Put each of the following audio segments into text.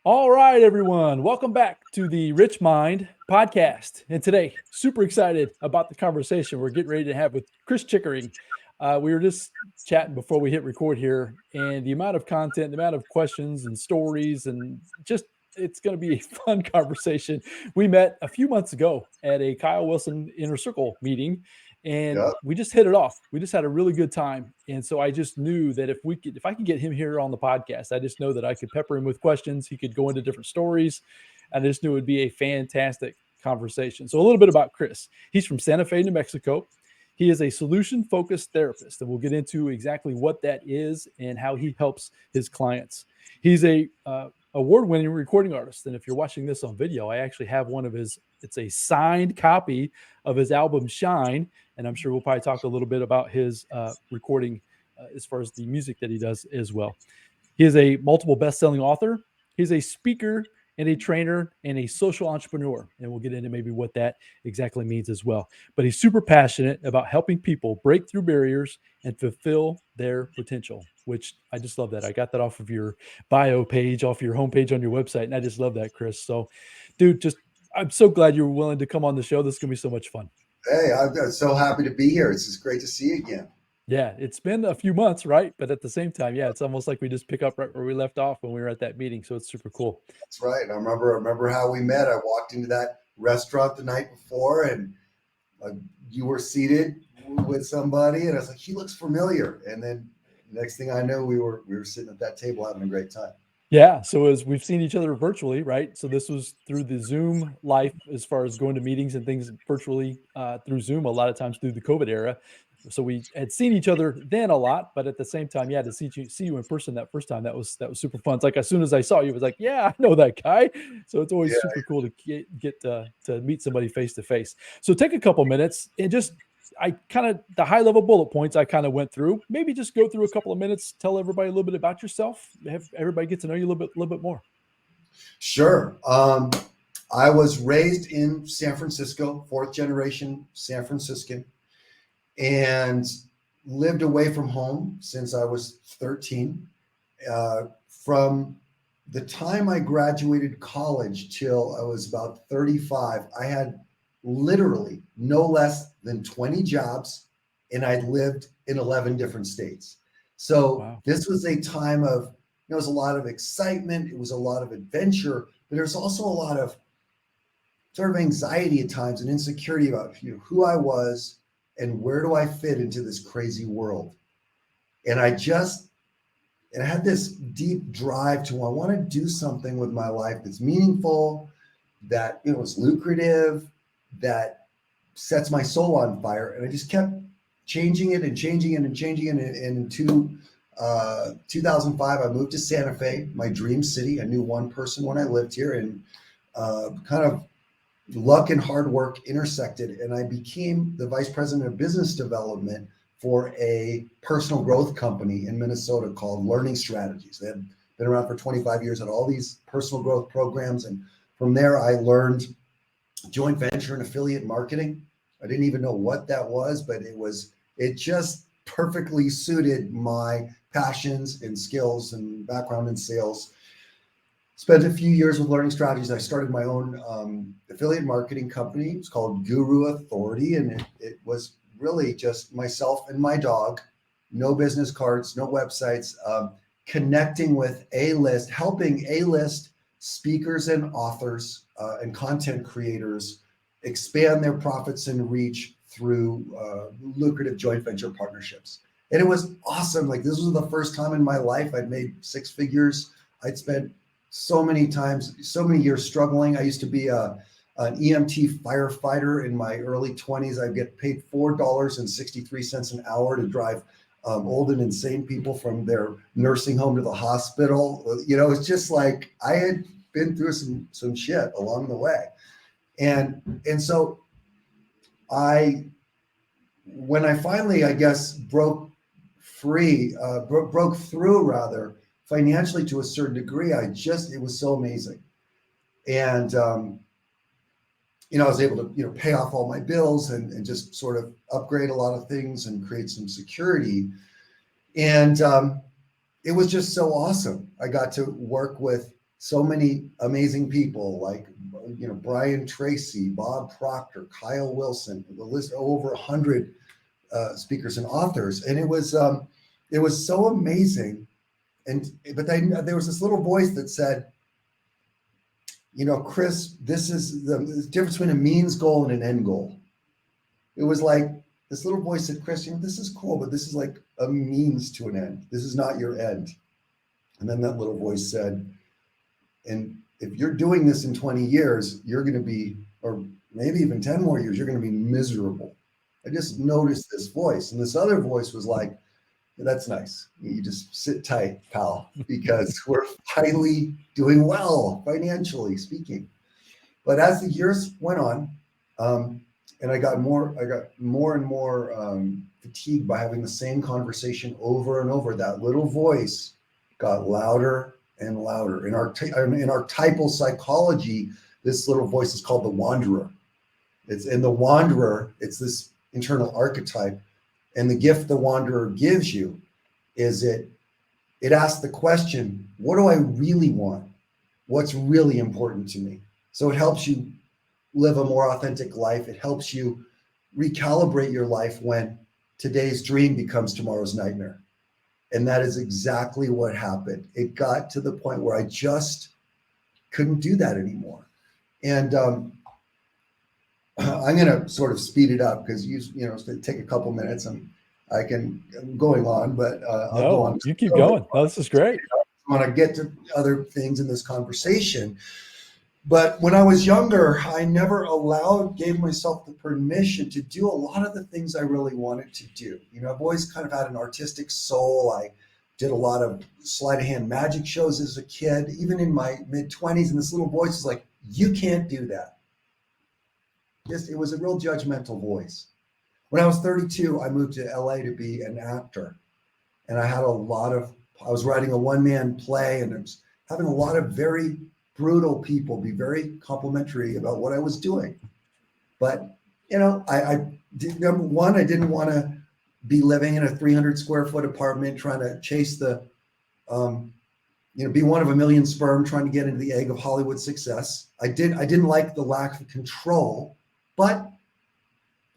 All right, everyone. Welcome back to the Rich Mind podcast. And today, super excited about the conversation we're getting ready to have with Chris Chickering. We were just chatting before we hit record here, and the amount of content, the amount of questions and stories, and just it's going to be a fun conversation. We met a few months ago at a Kyle Wilson Inner Circle meeting, and Yep. we just hit it off. We just had a really good time, and so I just knew that if I could get him here on the podcast, I just know that I could pepper him with questions. He could go into different stories. And I just knew it would be a fantastic conversation. So a little bit about Chris. He's from Santa Fe, New Mexico. He is a solution focused therapist, and we'll get into exactly what that is and how he helps his clients. He's a award-winning recording artist, and if you're watching this on video, I actually have one of his. It's a signed copy of his album Shine, and I'm sure we'll probably talk a little bit about his recording as far as the music that he does as well. He is a multiple best-selling author. He's a speaker and a trainer and a social entrepreneur, and we'll get into maybe what that exactly means as well. But he's super passionate about helping people break through barriers and fulfill their potential, which I just love that. I got that off of your bio page, off your homepage on your website, and I just love that, Chris. So, dude, just I'm so glad you were willing to come on the show. This is gonna be so much fun. Hey, I'm so happy to be here. It's just great to see you again. Yeah, it's been a few months, right? But at the same time, yeah, it's almost like we just pick up right where we left off when we were at that meeting. So it's super cool. That's right. I remember how we met. I walked into that restaurant the night before, and uh, you were seated with somebody, and I was like, "He looks familiar." And then next thing I know, we were sitting at that table having a great time. Yeah. So as we've seen each other virtually, right? So this was through the Zoom life as far as going to meetings and things virtually through Zoom, a lot of times through the COVID era. So we had seen each other then a lot, but at the same time, yeah, to see you in person that first time, that was super fun. It's like as soon as I saw you, it was like, yeah, I know that guy. So it's always Yeah, super cool to get to meet somebody face to face. So take a couple minutes and just I kind of the high level bullet points I kind of went through. Maybe just go through a couple of minutes, tell everybody a little bit about yourself, have everybody get to know you a little bit more. sure. I was raised in San Francisco, fourth generation San Franciscan, and lived away from home since I was 13. From the time I graduated college till I was about 35, I had literally no less than 20 jobs, and I'd lived in 11 different states. So Wow. this was a time of, it was a lot of excitement, it was a lot of adventure, but there's also a lot of sort of anxiety at times and insecurity about who I was and where do I fit into this crazy world. And I had this deep drive to I want to do something with my life that's meaningful, that is lucrative, that sets my soul on fire. And I just kept changing it and changing it and changing it. And in 2005, I moved to Santa Fe, my dream city. I knew one person when I lived here, and kind of luck and hard work intersected, and I became the vice president of business development for a personal growth company in Minnesota called Learning Strategies. They had been around for 25 years, had all these personal growth programs. And from there, I learned joint venture and affiliate marketing. I didn't even know what that was, but it just perfectly suited my passions and skills and background in sales. Spent a few years with Learning Strategies. I started my own affiliate marketing company. It's called Guru Authority, and it was really just myself and my dog. No business cards, no websites. Connecting with A-list, helping A-list speakers and authors and content creators expand their profits and reach through lucrative joint venture partnerships. And it was awesome. Like, this was the first time in my life I'd made six figures. I'd spent so many times, so many years struggling. I used to be an EMT firefighter in my early 20s. I'd get paid $4.63 an hour to drive old and insane people from their nursing home to the hospital. It's just like I had been through some shit along the way. And so when I finally, I guess, broke through rather, financially to a certain degree, it was so amazing. And, I was able to, pay off all my bills and just sort of upgrade a lot of things and create some security. And it was just so awesome. I got to work with so many amazing people like, Brian Tracy, Bob Proctor, Kyle Wilson, the list over 100 speakers and authors. And it was so amazing. But there was this little voice that said, Chris, this is the difference between a means goal and an end goal. It was like this little voice said, Chris, this is cool, but this is like a means to an end. This is not your end. And then that little voice said, and if you're doing this in 20 years, you're going to be, or maybe even 10 more years, you're going to be miserable. I just noticed this voice. And this other voice was like, that's nice. You just sit tight, pal, because we're finally doing well, financially speaking. But as the years went on, and I got more and more fatigued by having the same conversation over and over, that little voice got louder and louder. In archetypal psychology, this little voice is called the Wanderer. It's in the Wanderer, it's this internal archetype. And the gift the Wanderer gives you is it asks the question, what do I really want? What's really important to me? So it helps you live a more authentic life. It helps you recalibrate your life when today's dream becomes tomorrow's nightmare. And that is exactly what happened. It got to the point where I just couldn't do that anymore. And I'm going to sort of speed it up because take a couple minutes and I'm going on, but I'll go on. You keep going. No, this is great. I want to get to other things in this conversation. But when I was younger, I never gave myself the permission to do a lot of the things I really wanted to do. I've always kind of had an artistic soul. I did a lot of sleight of hand magic shows as a kid, even in my mid-20s. And this little voice was like, you can't do that. It was a real judgmental voice. When I was 32, I moved to LA to be an actor. And I was writing a one-man play, and I was having a lot of very brutal people be very complimentary about what I was doing. But, I number one, I didn't want to be living in a 300 square foot apartment trying to chase the, be one of a million sperm trying to get into the egg of Hollywood success. I didn't like the lack of control, but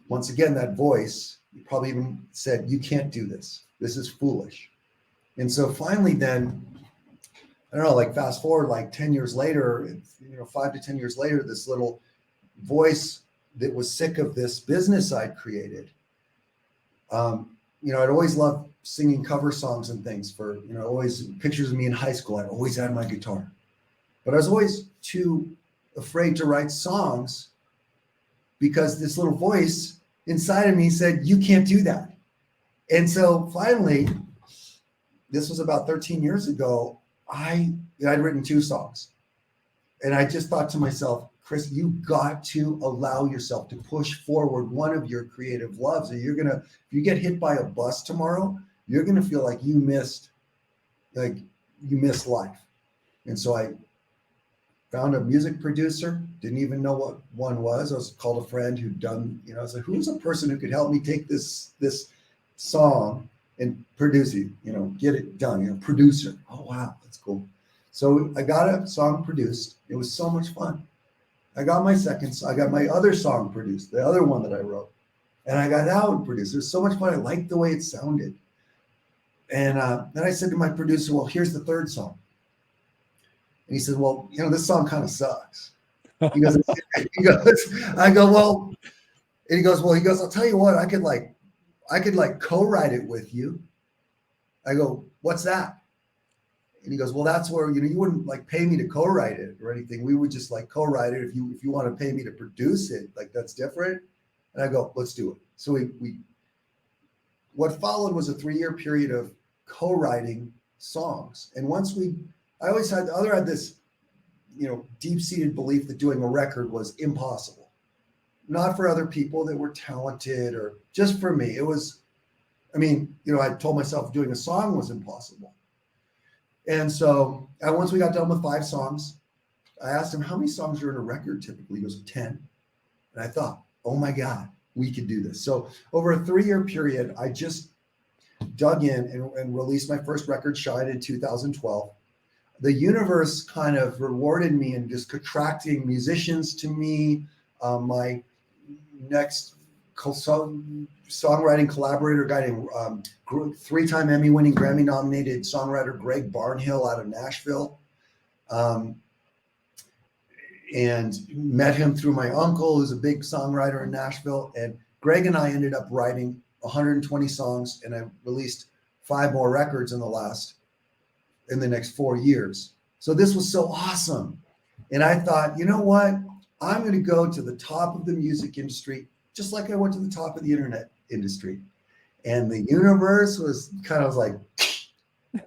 once again, that voice probably even said, you can't do this. This is foolish. And so finally then, I don't know, like fast forward like 10 years later, 5 to 10 years later, this little voice that was sick of this business I'd created. I'd always loved singing cover songs and things for, always pictures of me in high school. I always had my guitar, but I was always too afraid to write songs because this little voice inside of me said, you can't do that. And so finally, this was about 13 years ago, I'd written 2 songs. And I just thought to myself, Chris, you got to allow yourself to push forward one of your creative loves. Or if you get hit by a bus tomorrow, you're going to feel like you missed life. And so I found a music producer, didn't even know what one was. I was called a friend who'd done, I was like, who's a person who could help me take this song and produce it, get it done, producer. Oh, wow, that's cool. So I got a song produced. It was so much fun. I got my other song produced, the other one that I wrote, and I got that one produced. It was so much fun. I liked the way it sounded. And then I said to my producer, well, here's the 3rd song. And he said, well, this song kind of sucks. He goes, I go, well, and he goes, I'll tell you what, I could co-write it with you. I go, what's that? And he goes, well, that's where, you wouldn't pay me to co-write it or anything. We would just co-write it. If you want to pay me to produce it, that's different. And I go, let's do it. So what followed was a 3-year period of co-writing songs. And I always had this, deep-seated belief that doing a record was impossible. Not for other people that were talented or just for me. It was, I told myself doing a song was impossible. And so once we got done with 5 songs, I asked him, how many songs are in a record typically? He goes, 10. And I thought, oh my God, we could do this. So over a 3-year period, I just dug in and released my first record, Shine, in 2012. the universe kind of rewarded me in just attracting musicians to me. My next songwriting collaborator, guy named 3-time Emmy-winning, Grammy-nominated songwriter Greg Barnhill out of Nashville, and met him through my uncle, who's a big songwriter in Nashville. And Greg and I ended up writing 120 songs, and I released 5 more records in the next 4 years. So this was so awesome. And I thought, you know what? I'm going to go to the top of the music industry, just like I went to the top of the internet industry. And the universe was kind of like,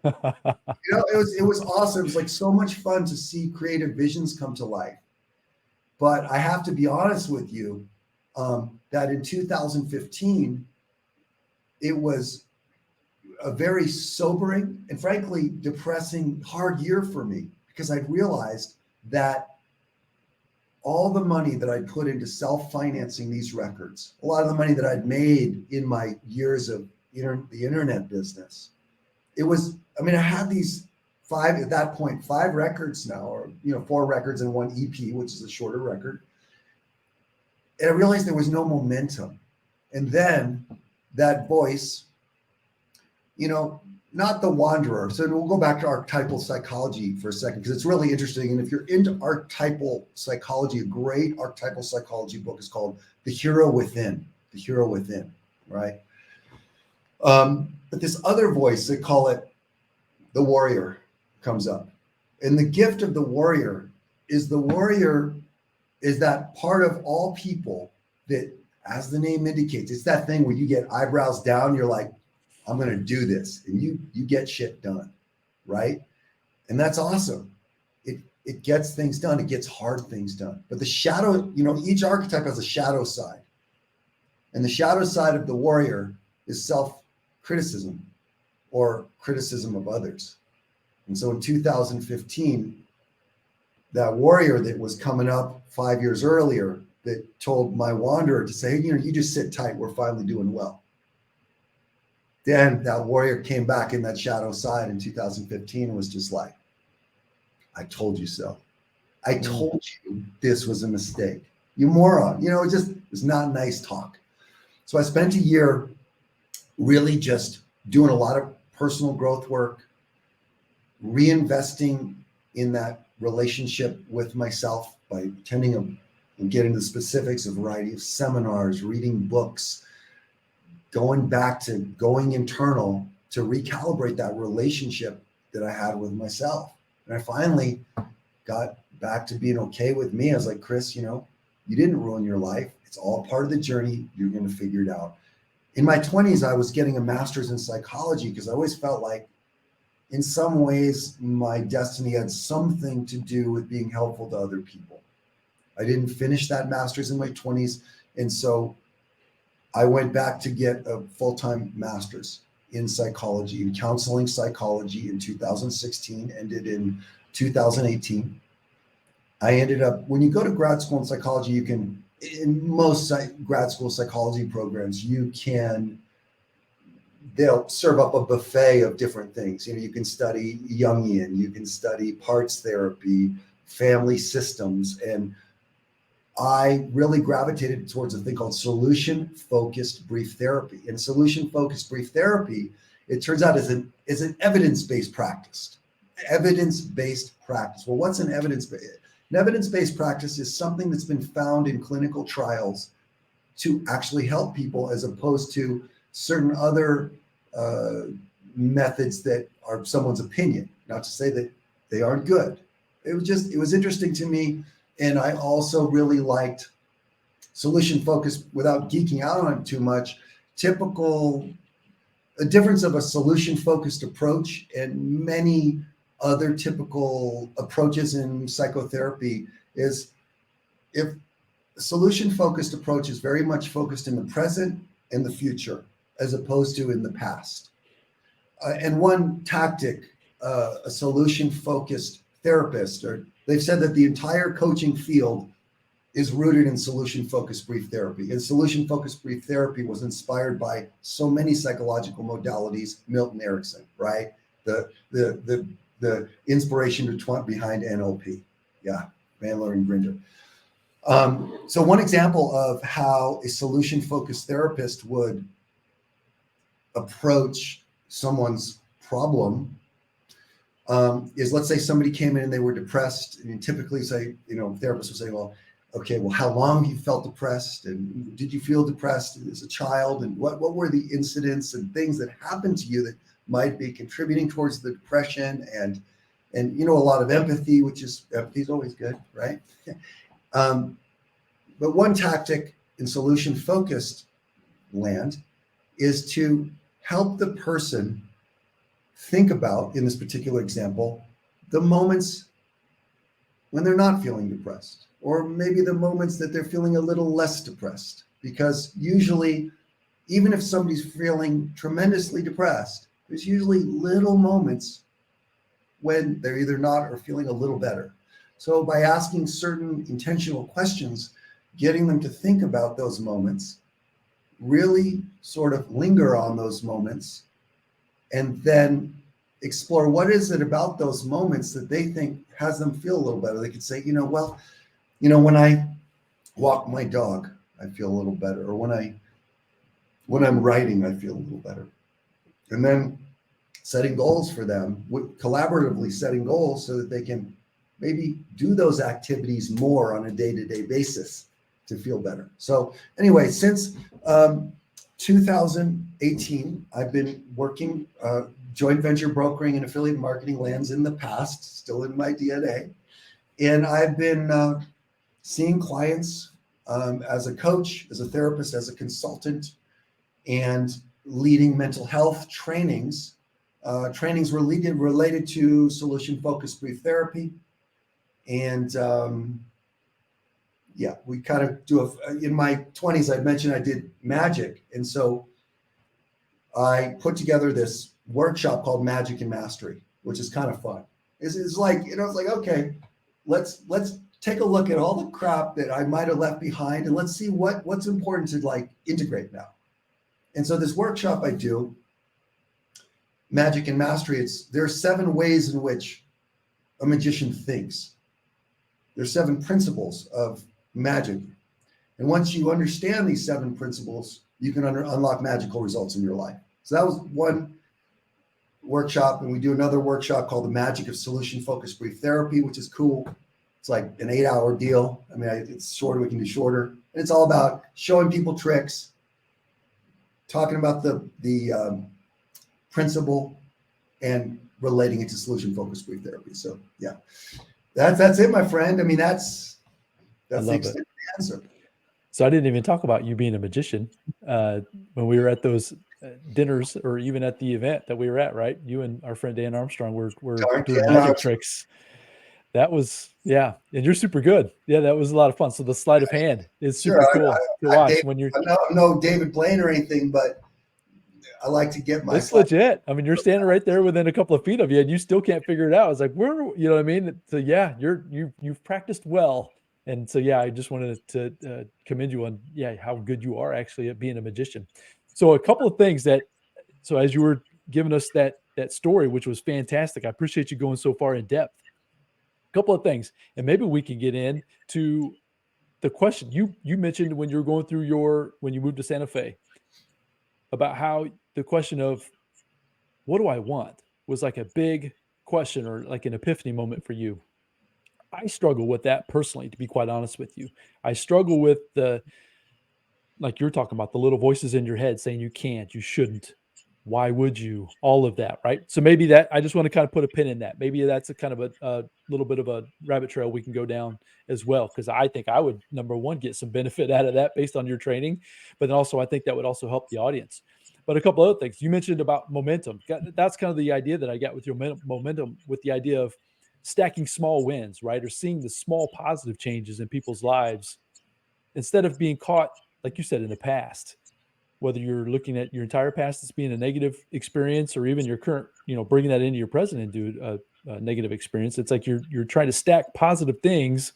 it was awesome. It was like so much fun to see creative visions come to life. But I have to be honest with you, that in 2015, it was a very sobering and frankly depressing, hard year for me, because I realized that all the money that I'd put into self-financing these records, a lot of the money that I'd made in my years of the internet business, I had these 5 records now, or 4 records and 1 EP, which is a shorter record. And I realized there was no momentum. And then that voice, not the Wanderer. So we'll go back to archetypal psychology for a second, because it's really interesting. And if you're into archetypal psychology, a great archetypal psychology book is called The Hero Within. The Hero Within, right? But this other voice, they call it the warrior, comes up. And the gift of the warrior is that part of all people that, as the name indicates, it's that thing where you get eyebrows down, you're like, I'm going to do this, and you get shit done, right? And that's awesome. It gets things done. It gets hard things done. But the shadow, each archetype has a shadow side. And the shadow side of the warrior is self-criticism or criticism of others. And so in 2015, that warrior that was coming up 5 years earlier that told my Wanderer to say, hey, you just sit tight. We're finally doing well. Then that warrior came back in that shadow side in 2015 and was just like, I told you so. I told you this was a mistake. You moron. It's not nice talk. So I spent a year really just doing a lot of personal growth work, reinvesting in that relationship with myself by attending and getting the specifics of a variety of seminars, reading books, going back to going internal to recalibrate that relationship that I had with myself. And I finally got back to being okay with me. I was like, Chris, you didn't ruin your life. It's all part of the journey. You're going to figure it out. In my 20s, I was getting a master's in psychology because I always felt like in some ways my destiny had something to do with being helpful to other people. I didn't finish that master's in my 20s. And so I went back to get a full-time master's in psychology, in counseling psychology in 2016, ended in 2018. I ended up, when you go to grad school in psychology, in most grad school psychology programs, they'll serve up a buffet of different things. You can study Jungian, you can study parts therapy, family systems, and I really gravitated towards a thing called solution-focused brief therapy. And solution-focused brief therapy, it turns out, is an evidence-based practice. Evidence-based practice. Well, what's an evidence-based? An evidence-based practice is something that's been found in clinical trials to actually help people, as opposed to certain other methods that are someone's opinion. Not to say that they aren't good. It was interesting to me. And I also really liked solution focused, without geeking out on it too much, a difference of a solution focused approach and many other typical approaches in psychotherapy is, if a solution focused approach is very much focused in the present and the future, as opposed to in the past. And one tactic, a solution focused therapist, they've said that the entire coaching field is rooted in solution-focused brief therapy. And solution-focused brief therapy was inspired by so many psychological modalities, Milton Erickson, right? The the inspiration behind NLP. Yeah, Bandler and Grinder. So one example of how a solution-focused therapist would approach someone's problem is, let's say somebody came in and they were depressed, and you typically say, therapists will say, well, okay, well, how long you felt depressed, and did you feel depressed as a child, and what were the incidents and things that happened to you that might be contributing towards the depression, and a lot of empathy, empathy is always good, right? But one tactic in solution-focused land is to help the person think about, in this particular example, the moments when they're not feeling depressed, or maybe the moments that they're feeling a little less depressed. Because usually, even if somebody's feeling tremendously depressed, there's usually little moments when they're either not or feeling a little better. So by asking certain intentional questions, getting them to think about those moments, really sort of linger on those moments, and then explore what is it about those moments that they think has them feel a little better. They could say, when I walk my dog, I feel a little better. Or when I'm writing, I feel a little better. And then setting goals for them, collaboratively setting goals so that they can maybe do those activities more on a day-to-day basis to feel better. So anyway, since 2018, I've been working joint venture brokering and affiliate marketing lands in the past, still in my DNA. And I've been seeing clients as a coach, as a therapist, as a consultant, and leading mental health trainings. Trainings related to solution-focused brief therapy. And we kind of do in my 20s, I mentioned I did magic. And so I put together this workshop called Magic and Mastery, which is kind of fun. It's like, it's like, okay, let's take a look at all the crap that I might have left behind, and let's see what's important to like integrate now. And so this workshop I do, Magic and Mastery, there are 7 ways in which a magician thinks. There's 7 principles of magic. And once you understand these 7 principles, you can unlock magical results in your life. So that was one workshop. And we do another workshop called the Magic of Solution-Focused Brief Therapy, which is cool. It's like an 8-hour deal. I mean, it's shorter, we can do shorter. And it's all about showing people tricks, talking about the principle, and relating it to solution-focused brief therapy. So yeah, that's it, my friend. I mean, that's the extent of the answer. So I didn't even talk about you being a magician when we were at those dinners, or even at the event that we were at, right? You and our friend Dan Armstrong were doing magic tricks. That was, and you're super good. Yeah, that was a lot of fun. So the sleight of hand is super cool to watch when you're. I don't know David Blaine or anything, but I like to get my. It's legit. I mean, you're standing right there within a couple of feet of you, and you still can't figure it out. It's like, you know what I mean? So yeah, you've practiced well, and so I just wanted to commend you on how good you are actually at being a magician. So a couple of things so as you were giving us that story, which was fantastic, I appreciate you going so far in depth. A couple of things, and maybe we can get into the question you mentioned when you were going through when you moved to Santa Fe, about how the question of what do I want was like a big question, or like an epiphany moment for you. I struggle with that personally, to be quite honest with you. I struggle with like you're talking about, the little voices in your head saying you can't, you shouldn't, why would you, all of that, right? So maybe that, I just want to kind of put a pin in that. Maybe that's a kind of a little bit of a rabbit trail we can go down as well, because I think I would, number one, get some benefit out of that based on your training, but then also I think that would also help the audience. But a couple other things you mentioned about momentum. That's kind of the idea that I got with your momentum, with the idea of stacking small wins, right? Or seeing the small positive changes in people's lives instead of being caught, like you said, in the past. Whether you're looking at your entire past as being a negative experience, or even your current, bringing that into your present and do a negative experience. It's like you're trying to stack positive things.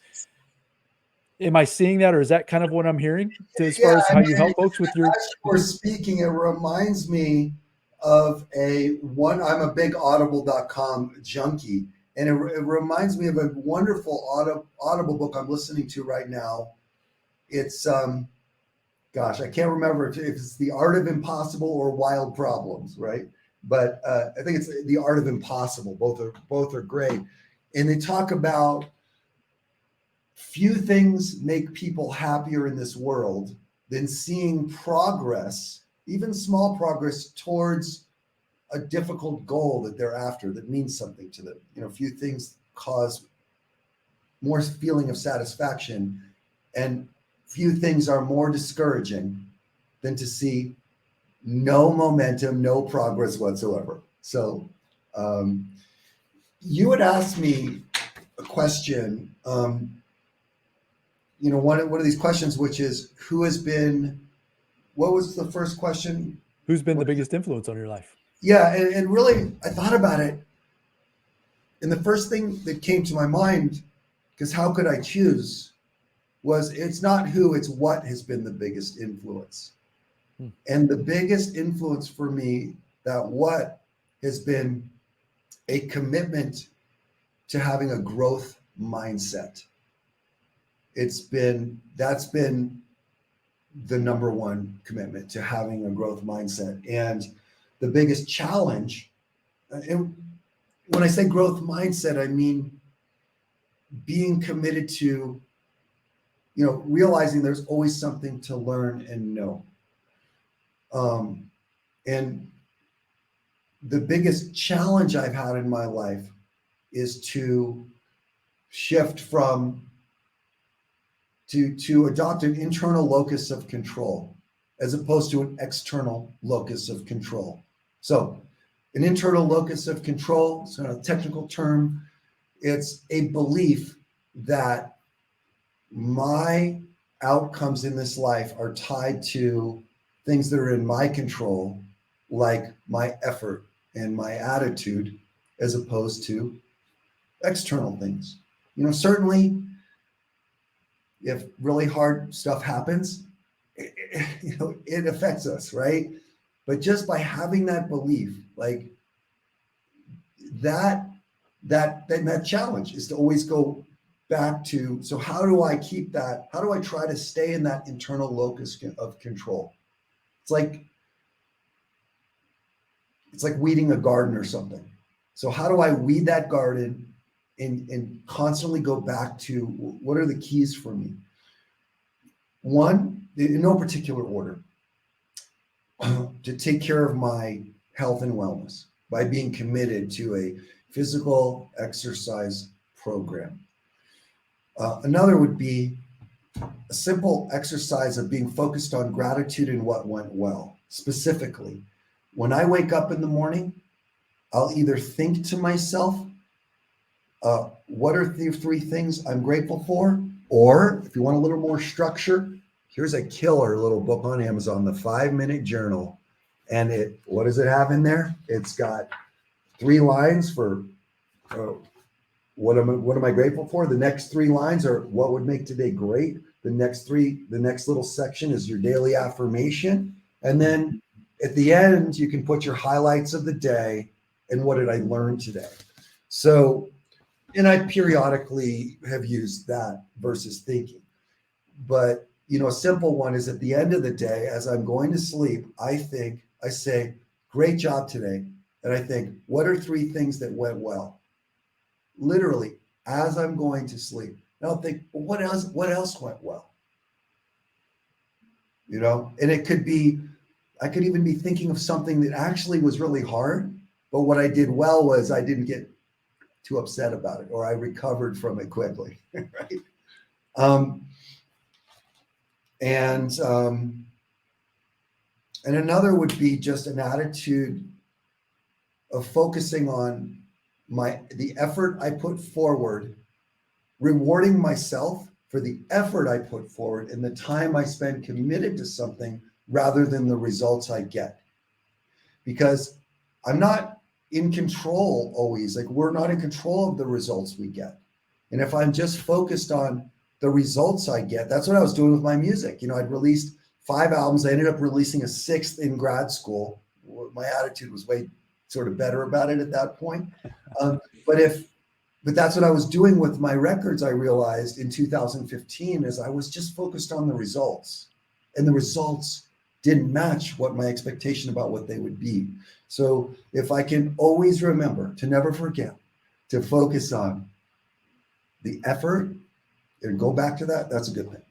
Am I seeing that, or is that kind of what I'm hearing as far as how you help folks with your? As you were speaking, it reminds me of I'm a big audible.com junkie, and it reminds me of a wonderful Audible book I'm listening to right now. It's gosh, I can't remember if it's The Art of Impossible or Wild Problems, right? But I think it's The Art of Impossible. Both are great, and they talk about few things make people happier in this world than seeing progress, even small progress, towards a difficult goal that they're after that means something to them. Few things cause more feeling of satisfaction, and few things are more discouraging than to see no momentum, no progress whatsoever. So you had asked me a question, one of these questions, which is what was the first question? Who's been the biggest influence on your life? Yeah, and really, I thought about it, and the first thing that came to my mind, because how could I choose, was it's not who, it's what has been the biggest influence. And the biggest influence for me, that what has been a commitment to having a growth mindset. That's been the number one commitment, to having a growth mindset. And the biggest challenge, and when I say growth mindset, I mean being committed to, realizing there's always something to learn and know. And the biggest challenge I've had in my life is to shift to adopt an internal locus of control as opposed to an external locus of control. So an internal locus of control, it's not a technical term. It's a belief that my outcomes in this life are tied to things that are in my control, like my effort and my attitude, as opposed to external things. Certainly, if really hard stuff happens, it affects us, right? But just by having that belief, like that challenge is to always go back to, so how do I keep that? How do I try to stay in that internal locus of control? It's like weeding a garden or something. So how do I weed that garden and constantly go back to what are the keys for me? One, in no particular order, to take care of my health and wellness by being committed to a physical exercise program. Another would be a simple exercise of being focused on gratitude and what went well. Specifically, when I wake up in the morning, I'll either think to myself, what are the three things I'm grateful for? Or if you want a little more structure, here's a killer little book on Amazon, The 5-Minute Journal. And what does it have in there? It's got 3 lines for what am I grateful for? The next 3 lines are what would make today great. The next little section is your daily affirmation. And then at the end, you can put your highlights of the day and what did I learn today. So, and I periodically have used that versus thinking. But, a simple one is at the end of the day, as I'm going to sleep, I say, great job today. And I think, what are 3 things that went well? Literally, as I'm going to sleep. And I'll think, well, what else went well? And it could be, I could even be thinking of something that actually was really hard, but what I did well was I didn't get too upset about it, or I recovered from it quickly, right? And another would be just an attitude of focusing on the effort I put forward, rewarding myself for the effort I put forward and the time I spend committed to something rather than the results I get. Because I'm not in control always. Like, we're not in control of the results we get. And if I'm just focused on the results I get, that's what I was doing with my music. I'd released 5 albums. I ended up releasing a 6th in grad school. my attitude was way sort of better about it at that point. Um, but if but that's what I was doing with my records. I realized in 2015 is I was just focused on the results, and the results didn't match what my expectation about what they would be. So if I can always remember to never forget to focus on the effort and go back to that, that's a good thing.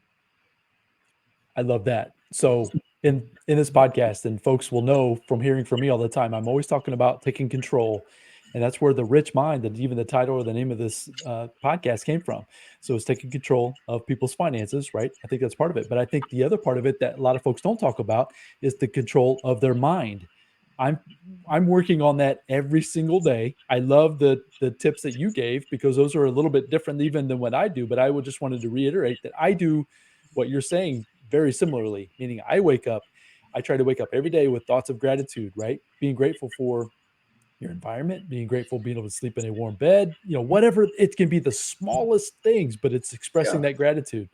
I love that. So in this podcast, and folks will know from hearing from me all the time, I'm always talking about taking control. And that's where the rich mind, and even the title or the name of this podcast came from. So it's taking control of people's finances, right? I think that's part of it. But I think the other part of it that a lot of folks don't talk about is the control of their mind. I'm I'm working on that every single day. I love the tips that you gave because those are a little bit different even than what I do. But I would just wanted to reiterate that I do what you're saying very similarly, meaning I try to wake up every day with thoughts of gratitude, right? Being grateful for your environment, being grateful, being able to sleep in a warm bed, whatever. It can be the smallest things, but it's expressing Yeah. that gratitude.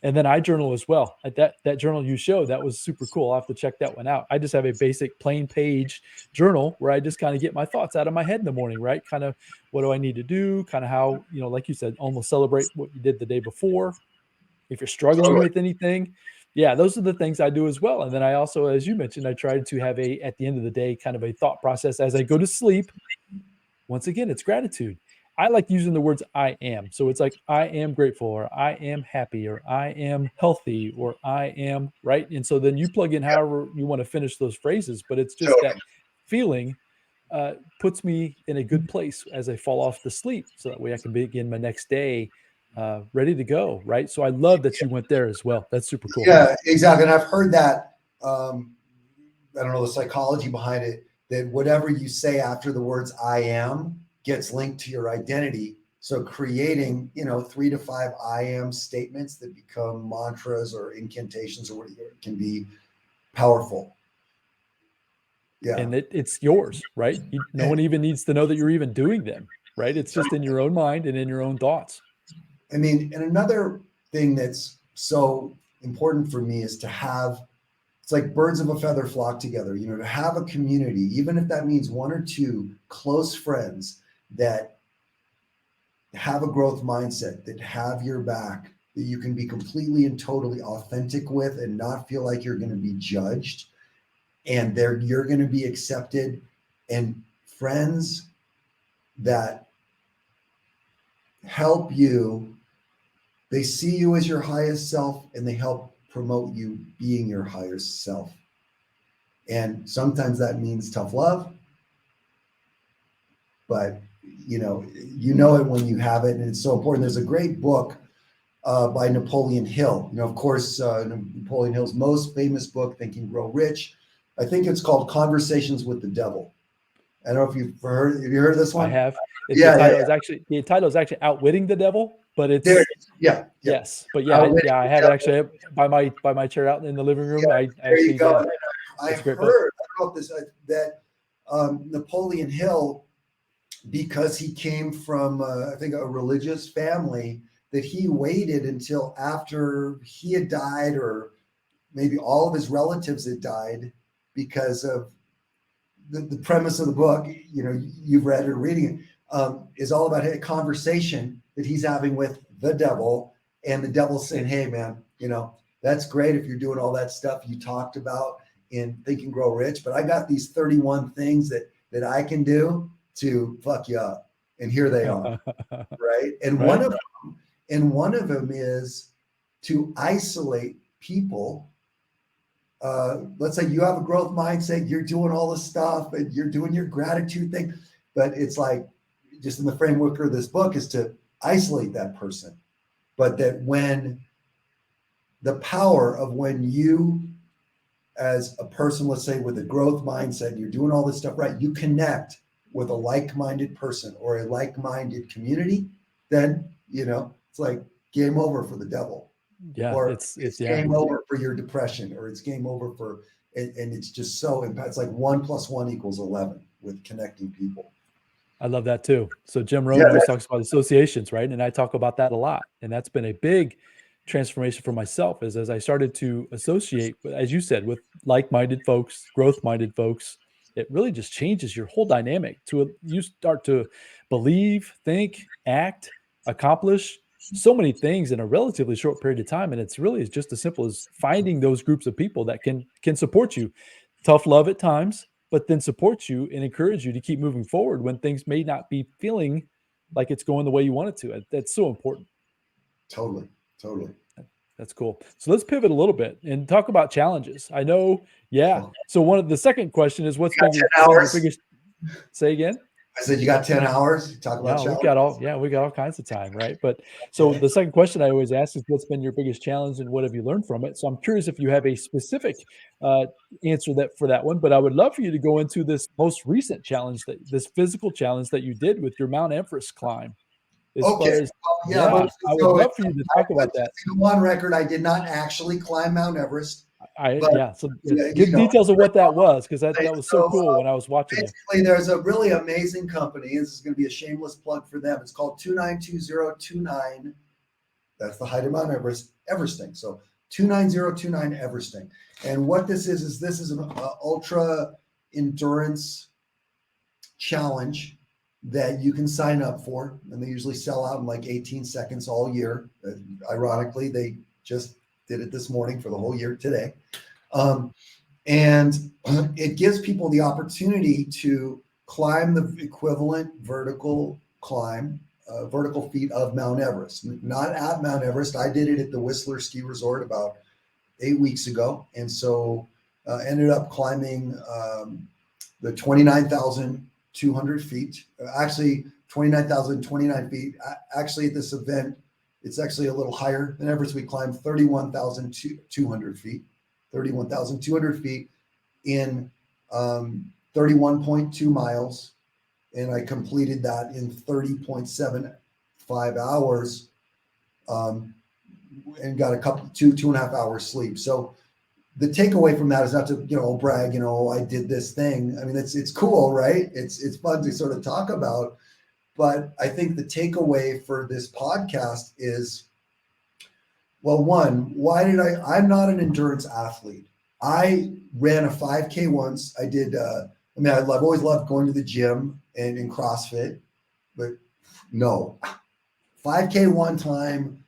And then I journal as well. That journal you showed, that was super cool. I'll have to check that one out. I just have a basic plain page journal where I just kind of get my thoughts out of my head in the morning, right? Kind of what do I need to do? Kind of how, like you said, almost celebrate what you did the day before. If you're struggling Totally. with anything, yeah, those are the things I do as well. And then I also, as you mentioned, I try to have at the end of the day, kind of a thought process as I go to sleep. Once again, it's gratitude. I like using the words I am. So it's like, I am grateful, or I am happy, or I am healthy, or I am, right? And so then you plug in however you want to finish those phrases, but it's just Totally. that feeling puts me in a good place as I fall off to sleep. So that way I can begin my next day ready to go, right? So I love that you went there as well. That's super cool. Yeah, exactly. And I've heard that. I don't know the psychology behind it. That whatever you say after the words "I am" gets linked to your identity. So creating, 3 to 5 "I am" statements that become mantras or incantations or whatever can be powerful. Yeah. And it's yours, right? No one even needs to know that you're even doing them, right? It's just in your own mind and in your own thoughts. I mean, and another thing that's so important for me is to have, it's like birds of a feather flock together, to have a community, even if that means 1 or 2 close friends that have a growth mindset, that have your back, that you can be completely and totally authentic with and not feel like you're going to be judged, and you're going to be accepted, and friends that help you. They see you as your highest self, and they help promote you being your highest self. And sometimes that means tough love, but you know it when you have it, and it's so important. There's a great book by Napoleon Hill. Of course, Napoleon Hill's most famous book, Think and Grow Rich. I think it's called Conversations with the Devil. I don't know if you've heard. Have you heard of this I one? have. Yeah, yeah, yeah. The title is actually Outwitting the Devil, but There it's it is. Yeah, yeah. yes, but yeah, Outwitting I the have it Devil. actually by my chair out in the living room. Yeah, I there you actually, go. yeah, And I it's a great book. heard about this that Napoleon Hill, because he came from I think a religious family, that he waited until after he had died, or maybe all of his relatives had died, because of the premise of the book. You've read or reading it, is all about a conversation that he's having with the devil, and the devil saying, "Hey, man, that's great if you're doing all that stuff you talked about in Think and Grow Rich, but I got these 31 things that I can do to fuck you up, and here they are." Right? And Right? one of them is to isolate people. Let's say you have a growth mindset, you're doing all this stuff, and you're doing your gratitude thing, but it's like, just in the framework of this book, is to isolate that person. But that when the power of when you, as a person, let's say with a growth mindset, and you're doing all this stuff right, you connect with a like-minded person or a like-minded community, then it's like game over for the devil, Yeah, or it's it's yeah. game over for your depression, or it's game over for, and it's just so it's like 1 + 1 = 11 with connecting people. I love that too. So Jim Yeah, Rohn always talks about associations, right? And I talk about that a lot. And that's been a big transformation for myself as I started to associate, as you said, with like-minded folks, growth-minded folks. it really just changes your whole dynamic. You start to believe, think, act, accomplish so many things in a relatively short period of time. And it's really just as simple as finding those groups of people that can support you. Tough love at times, but then support you and encourage you to keep moving forward when things may not be feeling like it's going the way you want it to. That's so important. Totally. Totally. That's cool. So let's pivot a little bit and talk about challenges. I know, yeah. So one of the second question is, what's You got been 10 your hours. biggest? Say again. I said, you got 10 hours. Talk about Yeah, challenges. we got all kinds of time, right? But so Okay. the second question I always ask is, what's been your biggest challenge and what have you learned from it? So I'm curious if you have a specific uh, answer that for that one. But I would love for you to go into this most recent challenge, that this physical challenge that you did with your Mount Everest climb. As Okay. far as, Yeah. yeah, I would So love for you to talk about that. to go on record, I did not actually climb Mount Everest, but Yeah. So yeah, give details of what that was, because that was so so cool when I was watching it. basically, there's a really amazing company. This is going to be a shameless plug for them. It's called 292029. That's the height of Mount Everest, Everesting. So 29029 Everesting. And what this is this is an ultra endurance challenge that you can sign up for, and they usually sell out in like 18 seconds all year. Ironically, they just did it this morning for the whole year today. And it gives people the opportunity to climb the equivalent vertical climb, vertical feet of Mount Everest. Not at Mount Everest. I did it at the Whistler Ski Resort about 8 weeks ago. And so ended up climbing the 29,200 feet, actually 29,029 feet. Actually, at this event, it's actually a little higher than Everest. We climbed 31,200 feet, 31,200 feet in 31.2 miles. And I completed that in 30.75 hours and got two and a half hours sleep. So the takeaway from that is not to, brag, I did this thing. I mean, it's cool, right? It's fun to sort of talk about. But I think the takeaway for this podcast is, well, one, I'm not an endurance athlete. I ran a 5K once. I did, I've always loved going to the gym and in CrossFit, but no. 5K one time.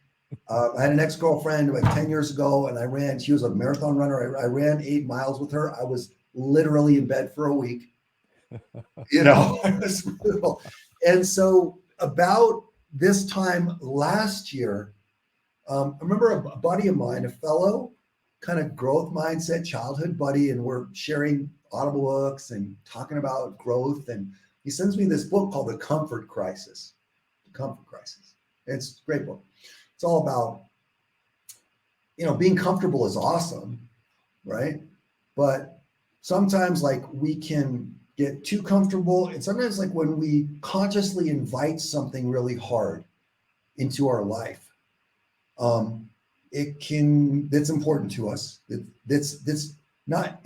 I had an ex-girlfriend like 10 years ago, and she was a marathon runner. I ran 8 miles with her. I was literally in bed for a week. And so about this time last year, I remember a buddy of mine, a fellow kind of growth mindset childhood buddy, and we're sharing Audible books and talking about growth. And he sends me this book called The Comfort Crisis. The Comfort Crisis. It's a great book. It's all about, being comfortable is awesome, right? But sometimes like we can get too comfortable. And sometimes like when we consciously invite something really hard into our life, that's important to us. It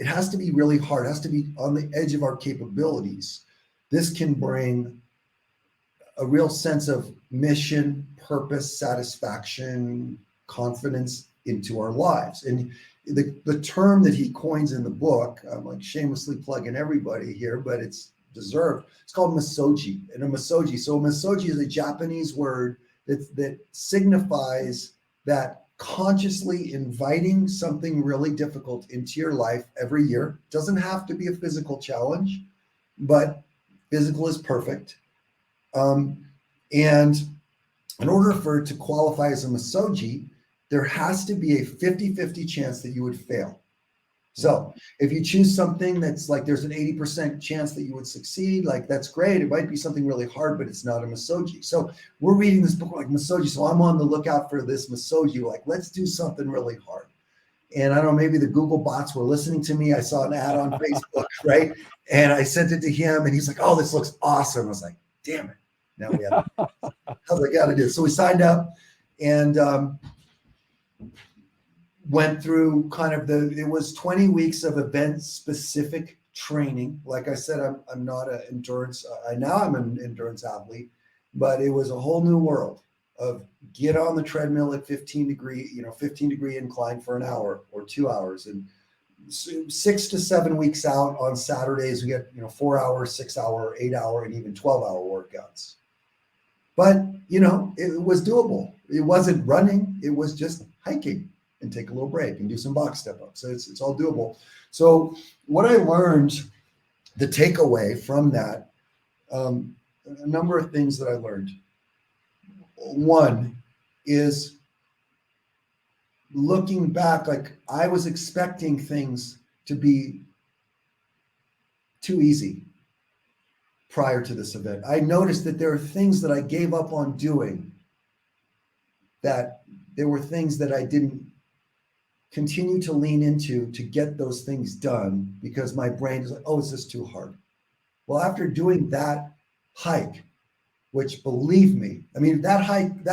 has to be really hard. It has to be on the edge of our capabilities. This can bring a real sense of mission, purpose, satisfaction, confidence into our lives. And the term that he coins in the book, I'm like shamelessly plugging everybody here, but it's deserved. It's called masoji. And a masoji is a Japanese word that signifies that consciously inviting something really difficult into your life every year. It doesn't have to be a physical challenge, but physical is perfect. And in order for it to qualify as a masoji, there has to be a 50-50 chance that you would fail. So if you choose something that's like there's an 80% chance that you would succeed, like that's great. It might be something really hard, but it's not a masoji. So we're reading this book like masoji. So I'm on the lookout for this masoji, like let's do something really hard. And I don't know, maybe the Google bots were listening to me. I saw an ad on Facebook, right? And I sent it to him and he's like, oh, this looks awesome. I was like, damn it. Now we have to do it. I was like, gotta do it. So we signed up and went through it was 20 weeks of event specific training. Like I said, I'm not an endurance. I'm an endurance athlete, but it was a whole new world of get on the treadmill at 15 degree incline for an hour or 2 hours and 6 to 7 weeks out on Saturdays, we get, 4 hour, 6 hour, 8 hour, and even 12 hour workouts. But, it was doable. It wasn't running. It was just hiking and take a little break and do some box step ups. So it's all doable. So what I learned, the takeaway from that, a number of things that I learned. One is looking back, like I was expecting things to be too easy prior to this event. I noticed that there are things that I gave up on doing, that there were things that I didn't continue to lean into to get those things done because my brain is like, oh, it's just too hard. Well, after doing that hike, which believe me, I mean, that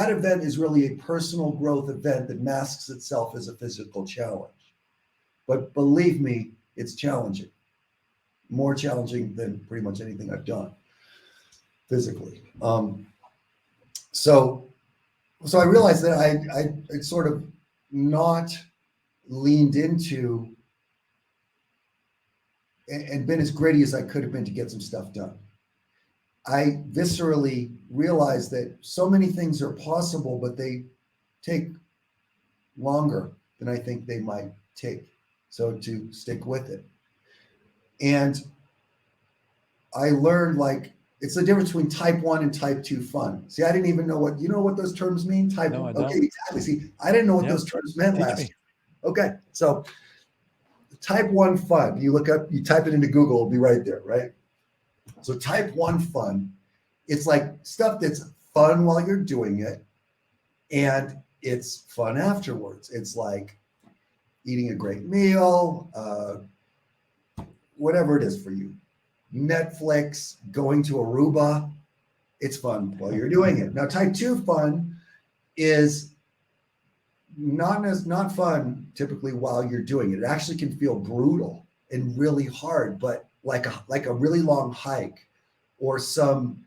event is really a personal growth event that masks itself as a physical challenge. But believe me, it's challenging, more challenging than pretty much anything I've done physically. So I realized that I sort of not leaned into and been as gritty as I could have been to get some stuff done. I viscerally realized that so many things are possible, but they take longer than I think they might take. So to stick with it. And I learned, like, it's the difference between type 1 and type 2 fun. See, I didn't even know what those terms mean? Type No, I 1. don't. Okay, exactly. See, I didn't know what those terms meant Teach last me. year. Okay, so type 1 fun, you type it into Google, it'll be right there, right? So type 1 fun, it's like stuff that's fun while you're doing it, and it's fun afterwards. It's like eating a great meal, whatever it is for you. Netflix, going to Aruba, it's fun while you're doing it. Now, type 2 fun is not fun typically while you're doing it. It actually can feel brutal and really hard, but like a really long hike or some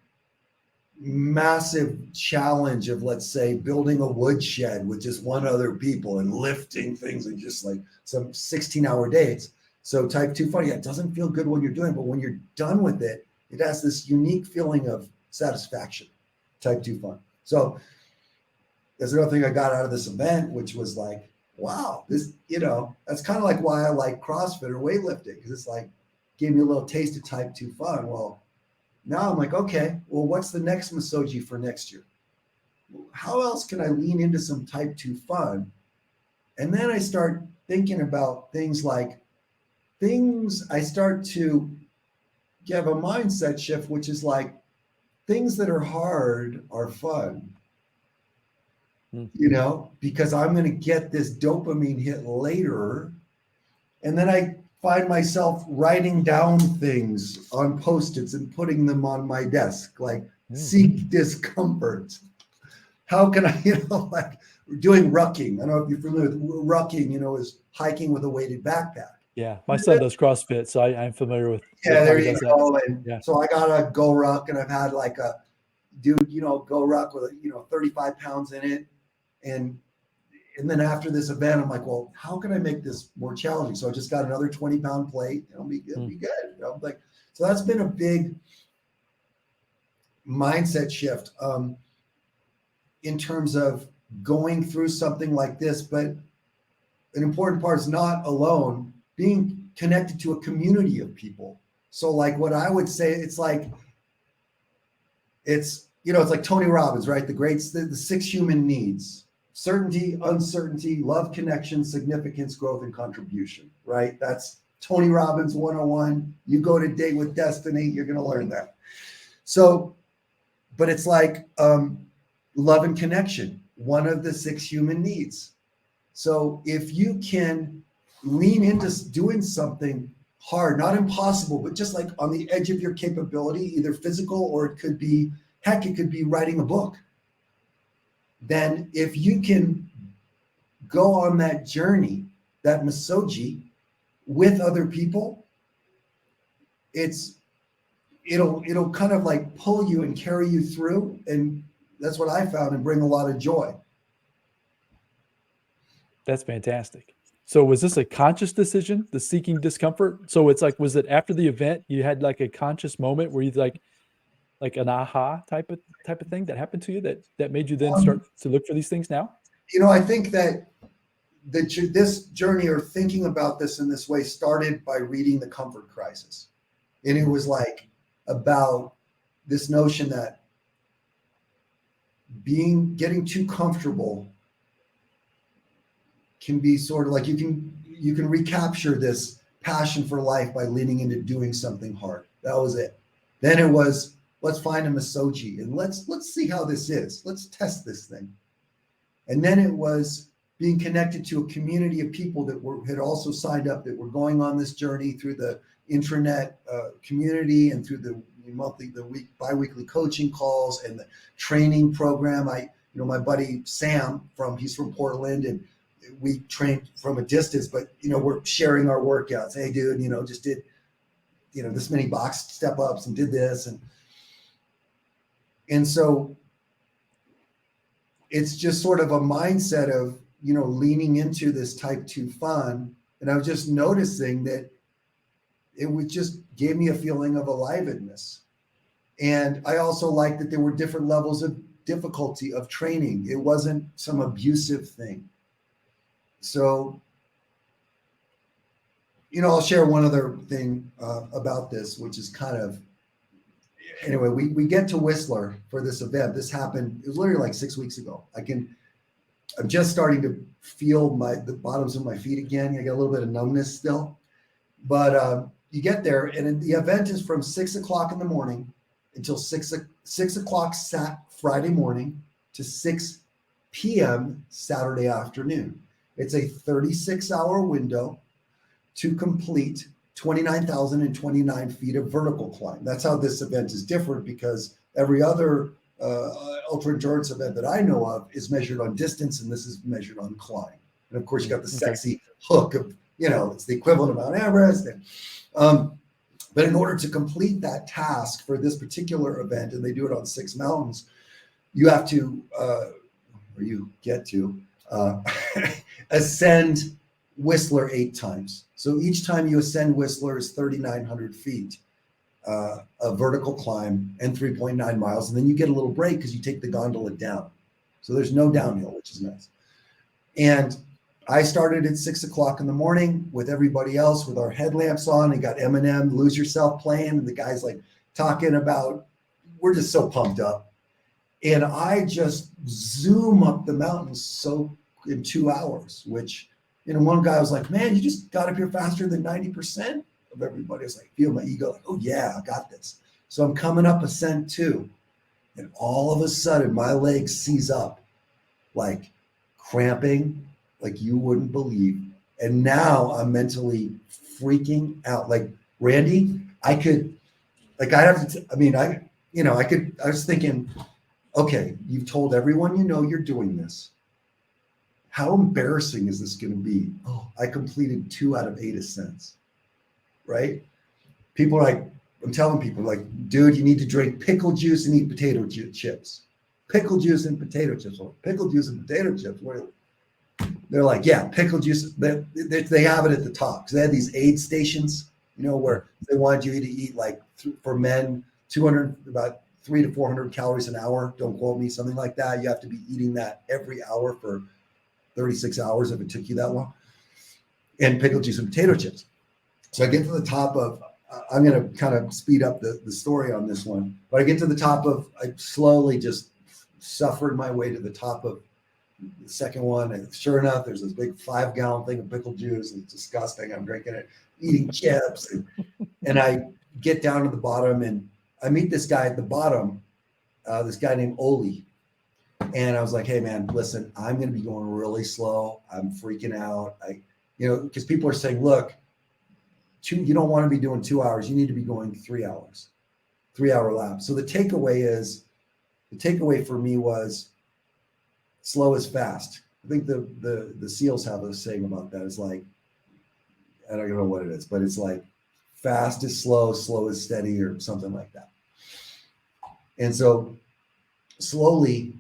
massive challenge of, let's say, building a woodshed with just one other people and lifting things and just like some 16-hour days. So type 2 fun, it doesn't feel good when you're doing it, but when you're done with it, it has this unique feeling of satisfaction. Type 2 fun. So there's another thing I got out of this event, which was like, wow, this, that's kind of like why I like CrossFit or weightlifting, because it's like, gave me a little taste of type 2 fun. Well, now I'm like, okay, well, what's the next Masoji for next year? How else can I lean into some type 2 fun? And then I start thinking about I start to have a mindset shift, which is like, things that are hard are fun. Because I'm going to get this dopamine hit later. And then I find myself writing down things on Post-its and putting them on my desk, like seek discomfort. How can I, like doing rucking? I don't know if you're familiar with rucking, is hiking with a weighted backpack. Yeah, my son does CrossFit, so I'm familiar with Yeah, there you go. That. And yeah. So I got a Go Ruck, and I've had like a dude, Go Ruck with 35 pounds in it. And then after this event, I'm like, well, how can I make this more challenging? So I just got another 20-pound plate. It'll be good. Like, so that's been a big mindset shift in terms of going through something like this. But an important part is not alone, being connected to a community of people. So like what I would say, it's like Tony Robbins, right? The 6 human needs: certainty, uncertainty, love, connection, significance, growth, and contribution, right? That's Tony Robbins 101. You go to Date with Destiny, you're going to learn that. So, but it's like love and connection, one of the 6 human needs. So if you can lean into doing something hard, not impossible, but just like on the edge of your capability, either physical or it could be writing a book. Then if you can go on that journey, that Masoji, with other people, it'll kind of like pull you and carry you through. And that's what I found, and bring a lot of joy. That's fantastic. So was this a conscious decision, the seeking discomfort? So it's like, was it after the event you had like a conscious moment where you like an aha type of thing that happened to you that made you then Um, start to look for these things now? I think that this journey or thinking about this in this way started by reading The Comfort Crisis. And it Mhm. was like about this notion that getting too comfortable can be sort of like you can recapture this passion for life by leaning into doing something hard. That was it. Then it was, let's find a misogi and let's see how this is. Let's test this thing. And then it was being connected to a community of people that had also signed up, that were going on this journey through the intranet community and through the biweekly coaching calls and the training program. My buddy Sam he's from Portland, and we trained from a distance, but we're sharing our workouts. Hey, dude, just did this many box step ups and did this, and so it's just sort of a mindset of leaning into this type 2 fun. And I was just noticing that it was just gave me a feeling of aliveness. And I also liked that there were different levels of difficulty of training. It wasn't some abusive thing. So I'll share one other thing about this, which is kind of, anyway, we get to Whistler for this event. This happened, it was literally like 6 weeks ago. I'm just starting to feel the bottoms of my feet again. I got a little bit of numbness still, but you get there, and the event is from 6 o'clock in the morning until 6 o'clock Friday morning to 6 p.m. Saturday afternoon. It's a 36-hour window to complete 29,029 feet of vertical climb. That's how this event is different, because every other ultra endurance event that I know of is measured on distance, and this is measured on climb. And of course, you got the Okay. sexy hook of, it's the equivalent of Mount Everest. But in order to complete that task for this particular event, and they do it on 6 mountains, you have to, or you get to, ascend Whistler 8 times. So each time you ascend Whistler is 3,900 feet. A vertical climb and 3.9 miles. And then you get a little break because you take the gondola down. So there's no downhill, which is nice. And I started at 6 o'clock in the morning with everybody else with our headlamps on, and got Eminem, Lose Yourself playing. And the guy's like talking about, we're just so pumped up. And I just zoom up the mountains in 2 hours, which, one guy was like, man, you just got up here faster than 90% of everybody. I was like, feel my ego, like, oh yeah, I got this. So I'm coming up ascent 2, and all of a sudden my leg seize up, like cramping, like you wouldn't believe. And now I'm mentally freaking out. Like, Randy, I was thinking, okay, you've told everyone you're doing this. How embarrassing is this going to be? Oh, I completed 2 out of 8 ascents, right? People are like, I'm telling people, like, dude, you need to drink pickle juice and eat potato chips. Pickle juice and potato chips. Or pickle juice and potato chips. They're like, yeah, pickle juice. They have it at the top, because they had these aid stations, where they wanted you to eat, like, for men, 200, about 300 to 400 calories an hour. Don't quote me, something like that. You have to be eating that every hour for 36 hours if it took you that long. And pickle juice and potato chips. So I get to the top of, I'm going to kind of speed up the story on this one, but I get to the top of, I slowly just suffered my way to the top of the second one. And sure enough, there's this big 5-gallon thing of pickle juice, and it's disgusting. I'm drinking it, eating chips. And I get down to the bottom, and I meet this guy at the bottom, this guy named Oli. And I was like, hey man, listen, I'm going to be going really slow. I'm freaking out. Because people are saying, look, you don't want to be doing 2 hours. You need to be going 3 hours, 3-hour laps. So the takeaway for me was, slow is fast. I think the SEALs have a saying about that. It's like, I don't know what it is, but it's like, fast is slow, slow is steady, or something like that. And so slowly,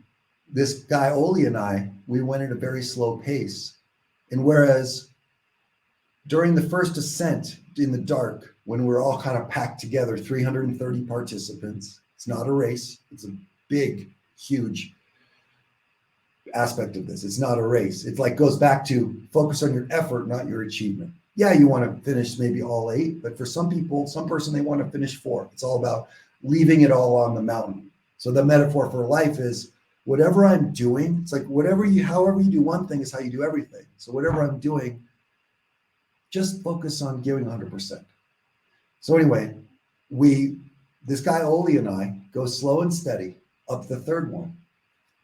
this guy Oli and we went at a very slow pace. And whereas During the first ascent in the dark, when we're all kind of packed together, 330 participants, it's not a race. It's a big, huge aspect of this. It's not a race. It's like goes back to focus on your effort, not your achievement. Yeah, you want to finish maybe all 8, but for some people, some person, they want to finish 4. It's all about leaving it all on the mountain. So the metaphor for life is whatever I'm doing, it's like however you do one thing is how you do everything. So whatever I'm doing, just focus on giving 100%. So anyway, this guy Oli and I go slow and steady up the third one.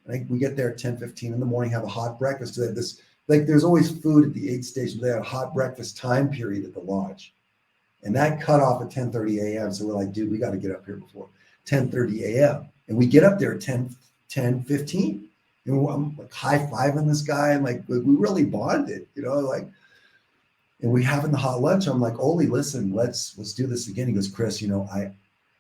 I think we get there at 10:15 in the morning, have a hot breakfast. So they have this, like there's always food at the aid station. They have a hot breakfast time period at the lodge. And that cut off at 10:30 a.m. So we're like, dude, we got to get up here before 10:30 a.m. And we get up there at 10:15. And I'm like high-fiving this guy, and like we really bonded, like, and we having the hot lunch. I'm like, Oli, listen, let's do this again. He goes, Chris,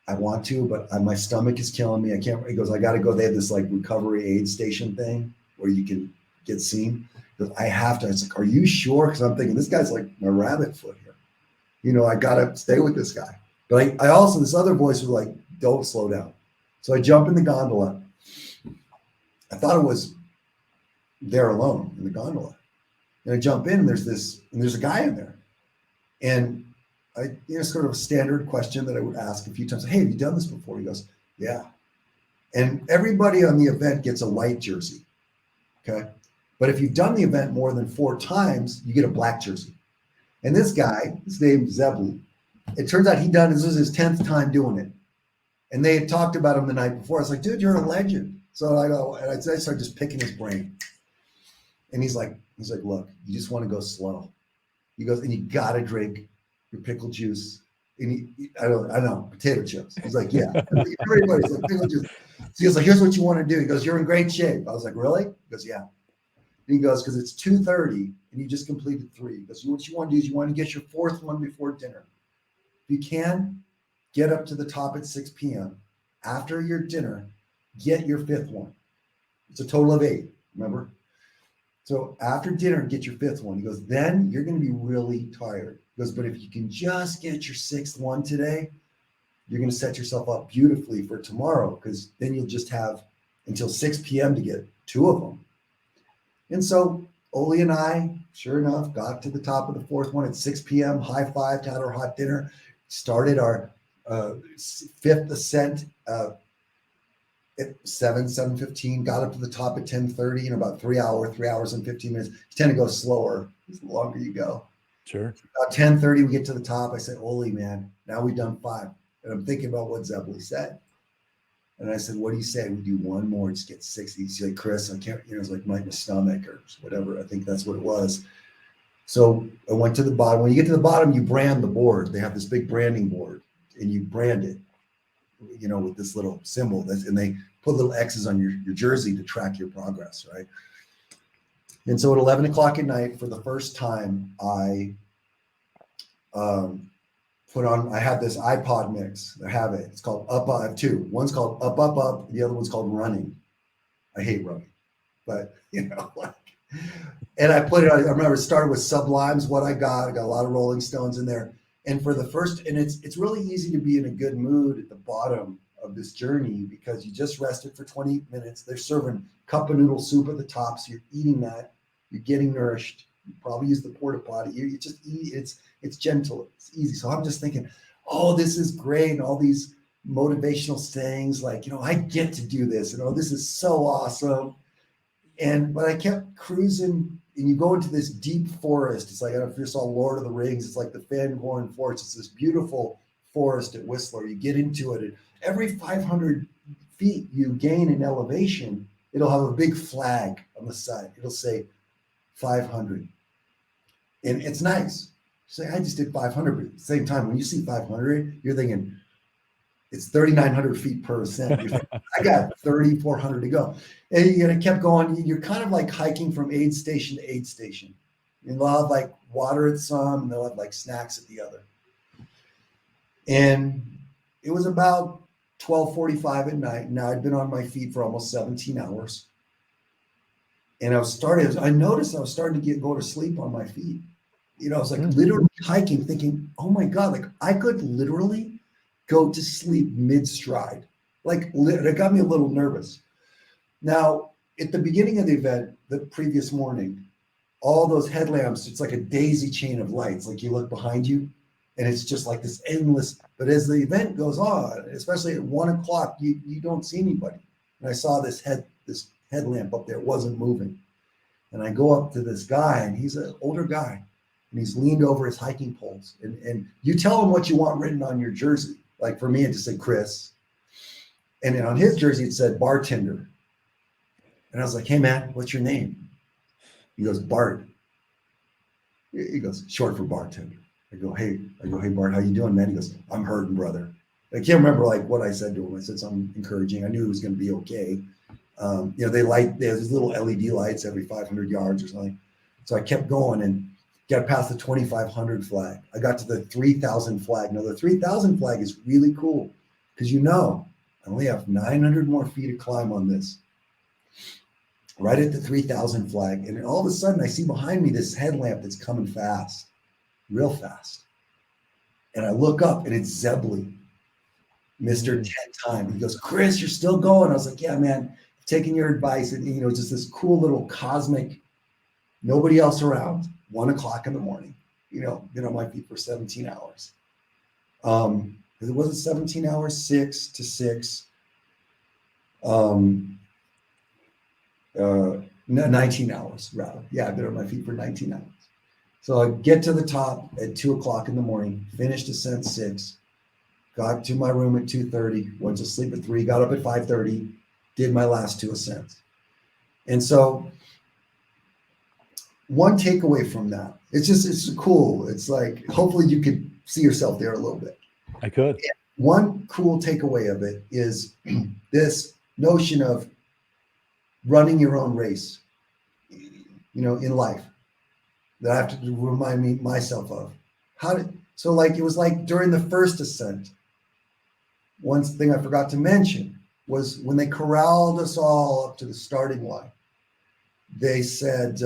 I want to, but my stomach is killing me. I can't. He goes, I got to go. They have this like recovery aid station thing where you can get seen. He goes, I have to. I was like, are you sure? Because I'm thinking this guy's like my rabbit foot here. I got to stay with this guy. But I also, this other voice was like, don't slow down. So I jump in the gondola. I thought it was there alone in the gondola. And I jump in, and there's a guy in there. And sort of a standard question that I would ask a few times. Hey, have you done this before? He goes, yeah. And everybody on the event gets a white jersey. Okay. But if you've done the event more than 4 times, you get a black jersey. And this guy, his name's Zebly. It turns out this was his 10th time doing it. And they had talked about him the night before. I was like, dude, you're a legend. So I go, and I started just picking his brain. And he's like, look, you just want to go slow. He goes, and you got to drink your pickle juice. And I know, potato chips. He's like, yeah. Everybody's like, pickle juice. So he goes, like, here's what you want to do. He goes, you're in great shape. I was like, really? He goes, yeah. And he goes, because it's 2:30 and you just completed 3. He goes, what you want to do is you want to get your 4th one before dinner. If you can, get up to the top at 6 p.m. After your dinner, get your 5th one. It's a total of 8, remember? So after dinner, get your 5th one. He goes, then you're going to be really tired. He goes, but if you can just get your 6th one today, you're going to set yourself up beautifully for tomorrow, because then you'll just have until 6 p.m. to get 2 of them. And so Oli and I, sure enough, got to the top of the 4th one at 6 p.m., high-fived, had our hot dinner, started our 5th ascent at 7:15, got up to the top at 10:30 in about 3 hours and 15 minutes. You tend to go slower the longer you go. Sure. About 10:30, we get to the top. I said, Oli, man, now we've done 5. And I'm thinking about what Zebly said. And I said, what do you say? We do one more, just get 6. He's like, Chris, I can't, it's like my stomach or whatever. I think that's what it was. So I went to the bottom. When you get to the bottom, you brand the board. They have this big branding board, and you brand it, with this little symbol. And they put little X's on your jersey to track your progress, right? And so at 11 o'clock at night, for the first time, I I had this iPod mix. I have it. It's called Up. I have 2. One's called Up, Up, Up. The other one's called Running. I hate running, but and I put it on. I remember it started with Sublime's What I got a lot of Rolling Stones in there. And for the first, and it's really easy to be in a good mood at the bottom of this journey, because you just rested for 20 minutes. They're serving cup of noodle soup at the top. So you're eating that, you're getting nourished. You probably use the porta potty. You just eat. It's gentle. It's easy. So I'm just thinking, oh, this is great. And all these motivational sayings like, I get to do this. And oh, this is so awesome. But I kept cruising, and you go into this deep forest. It's like, I don't know if you saw Lord of the Rings. It's like the Fangorn Forest. It's this beautiful forest at Whistler. You get into it, and every 500 feet you gain in elevation, it'll have a big flag on the side. It'll say 500. And it's nice. Say, I just did 500, but at the same time, when you see 500, you're thinking it's 3,900 feet per ascent. You're thinking, I got 3,400 to go. And it kept going. You're kind of like hiking from aid station to aid station. And they'll have like water at some, and they'll have like snacks at the other. And it was about 12:45 at night. Now I'd been on my feet for almost 17 hours. And I noticed I was starting to go to sleep on my feet. I was like literally hiking, thinking, oh my God, like I could literally go to sleep mid-stride. Like it got me a little nervous. Now, at the beginning of the event, the previous morning, all those headlamps, it's like a daisy chain of lights. Like you look behind you and it's just like this endless, but as the event goes on, especially at 1 o'clock, you don't see anybody. And I saw this headlamp up there, it wasn't moving. And I go up to this guy, and he's an older guy, and he's leaned over his hiking poles. And you tell him what you want written on your jersey. Like for me, it just said Chris. And then on his jersey, it said bartender. And I was like, hey man, what's your name? He goes, Bart. He goes, short for bartender. I go, hey Bart, how you doing, man? He goes, I'm hurting, brother. I can't remember like what I said to him. I said something encouraging. I knew it was going to be okay. They have these little LED lights every 500 yards or something. So I kept going and got past the 2,500 flag. I got to the 3,000 flag. Now the 3,000 flag is really cool because I only have 900 more feet to climb on this. Right at the 3,000 flag. And all of a sudden I see behind me this headlamp that's coming fast, real fast. And I look up and it's Zebly, Mr. 10 time. He goes, Chris, you're still going. I was like, yeah, man, taking your advice. And, just this cool little cosmic, nobody else around, 1 o'clock in the morning, been on my feet for 17 hours. It wasn't 17 hours, 6 to 6. 19 hours rather. Yeah, I've been on my feet for 19 hours. So I get to the top at 2 o'clock in the morning, finished ascent 6, got to my room at 2:30, went to sleep at 3, got up at 5:30, did my last 2 ascents. And so one takeaway from that, it's cool. It's like, hopefully you could see yourself there a little bit. I could. And one cool takeaway of it is this notion of running your own race, in life, that I have to remind myself of. It was like during the first ascent, one thing I forgot to mention was when they corralled us all up to the starting line, they said,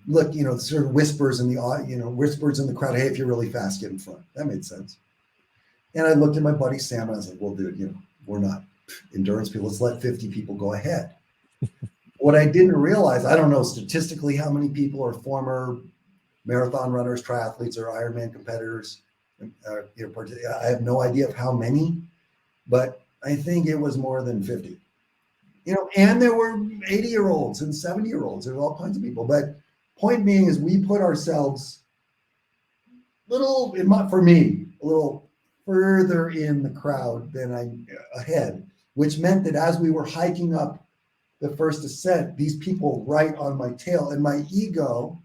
look, sort of whispers in the crowd, hey, if you're really fast, get in front. That made sense. And I looked at my buddy Sam and I was like, well, dude, we're not endurance people. Let's let 50 people go ahead. What I didn't realize, I don't know statistically how many people are former marathon runners, triathletes, or Ironman competitors. I have no idea of how many, but I think it was more than 50. And there were 80-year-olds and 70-year-olds. There were all kinds of people. But point being is we put ourselves a little further in the crowd than ahead, which meant that as we were hiking up the first ascent, these people right on my tail, and my ego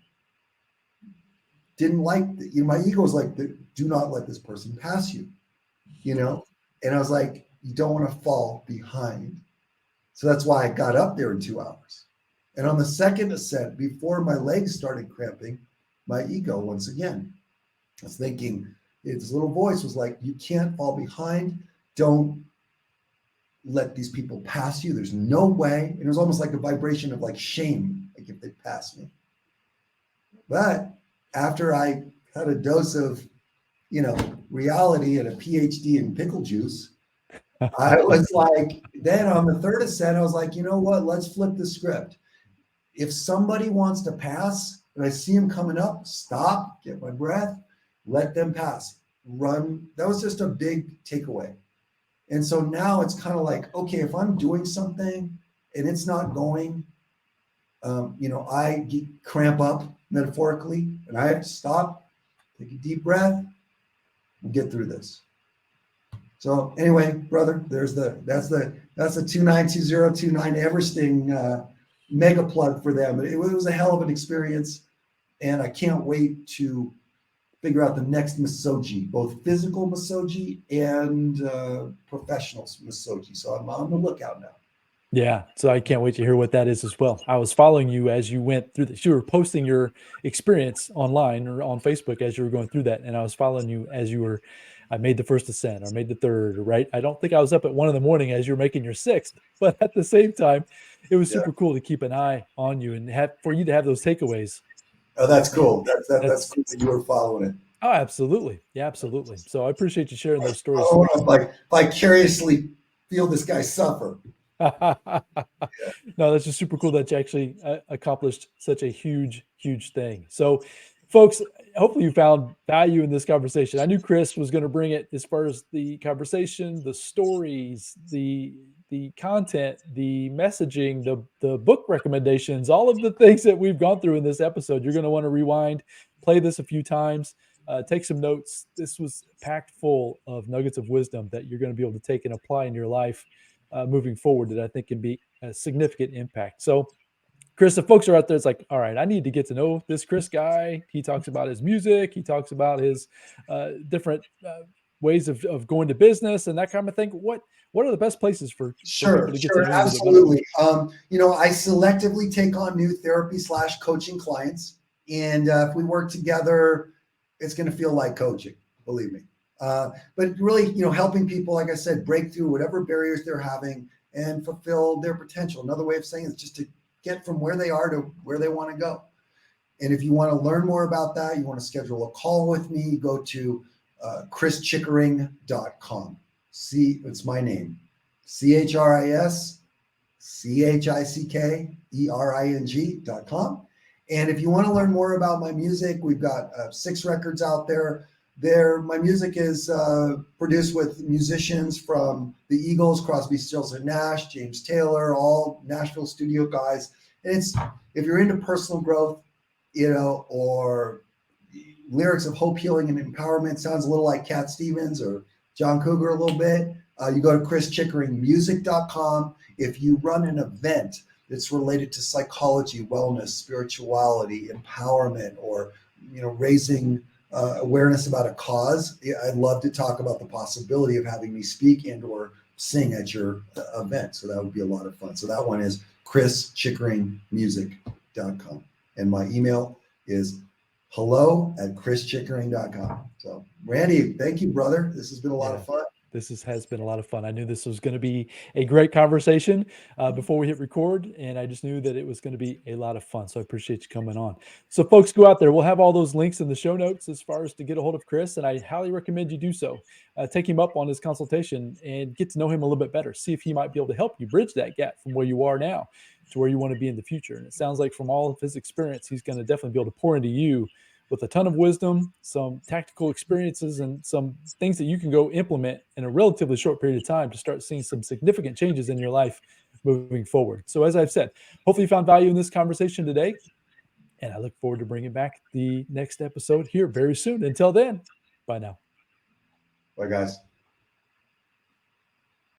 didn't like my ego was like, do not let this person pass you, and I was like, you don't want to fall behind. So that's why I got up there in 2 hours. And on the second ascent, before my legs started cramping, my ego once again, I was thinking, its little voice was like, you can't fall behind. Don't let these people pass you. There's no way. And it was almost like a vibration of like shame, like if they pass me. But after I had a dose of, reality and a PhD in pickle juice, I was like, then on the third ascent, I was like, you know what? Let's flip the script. If somebody wants to pass and I see them coming up, stop, get my breath, let them pass, run. That was just a big takeaway. And so now it's kind of like, okay, if I'm doing something and it's not going, I cramp up metaphorically and I have to stop, take a deep breath, and get through this. So anyway, brother, that's the 292029 Everesting mega plug for them. It was a hell of an experience, and I can't wait to figure out the next Misogi, both physical Misogi and professional Misogi. So I'm on the lookout now. Yeah, so I can't wait to hear what that is as well. I was following you as you went through this. You were posting your experience online or on Facebook as you were going through that, and I was following you as I made the first ascent or made the third, right? I don't think I was up at 1 a.m. as you were making your 6th, but at the same time, it was super cool to keep an eye on you and for you to have those takeaways. Oh, that's And cool. That's that's cool that you were following it. oh, absolutely. Yeah, absolutely. So I appreciate you sharing those I stories, want folks. to like vicariously feel this guy suffer. No, that's just super cool that you actually accomplished such a huge, huge thing. So, folks, hopefully you found value in this conversation. I knew Chris was going to bring it as far as the conversation, the stories, the content, the messaging, the book recommendations, all of the things that we've gone through in this episode. You're going to want to rewind, play this a few times, take some notes. This was packed full of nuggets of wisdom that you're going to be able to take and apply in your life moving forward that I think can be a significant impact. So, Chris, if folks are out there, it's like, all right, I need to get to know this Chris guy. He talks about his music, he talks about his different ways of going to business and that kind of thing. What are the best places for people Sure, to get to sure, know you a little bit better? absolutely. I selectively take on new therapy/coaching clients, and if we work together, it's going to feel like coaching. Believe me. But really, helping people, like I said, break through whatever barriers they're having and fulfill their potential. Another way of saying it is just to get from where they are to where they want to go. And if you want to learn more about that, you want to schedule a call with me, go to chrischickering.com. It's my name. ChrisChickering.com. And if you want to learn more about my music, we've got 6 records out there. My music is produced with musicians from the Eagles, Crosby, Stills and Nash, James Taylor, all Nashville studio guys. And if you're into personal growth, or lyrics of hope, healing, and empowerment, sounds a little like Cat Stevens or John Cougar a little bit. You go to chrischickeringmusic.com. If you run an event that's related to psychology, wellness, spirituality, empowerment, or raising awareness about a cause, I'd love to talk about the possibility of having me speak and or sing at your event. So that would be a lot of fun. So that one is chrischickeringmusic.com. And my email is hello@chrischickering.com. So Randy, thank you, brother. This has been a lot of fun. This has been a lot of fun. I knew this was going to be a great conversation before we hit record, and I just knew that it was going to be a lot of fun. So I appreciate you coming on. So folks, go out there. We'll have all those links in the show notes as far as to get a hold of Chris, and I highly recommend you do so. Take him up on his consultation and get to know him a little bit better. See if he might be able to help you bridge that gap from where you are now to where you want to be in the future. And it sounds like from all of his experience, he's going to definitely be able to pour into you with a ton of wisdom, some tactical experiences, and some things that you can go implement in a relatively short period of time to start seeing some significant changes in your life moving forward. So, as I've said, hopefully you found value in this conversation today. And I look forward to bringing back the next episode here very soon. Until then, bye now. Bye, guys.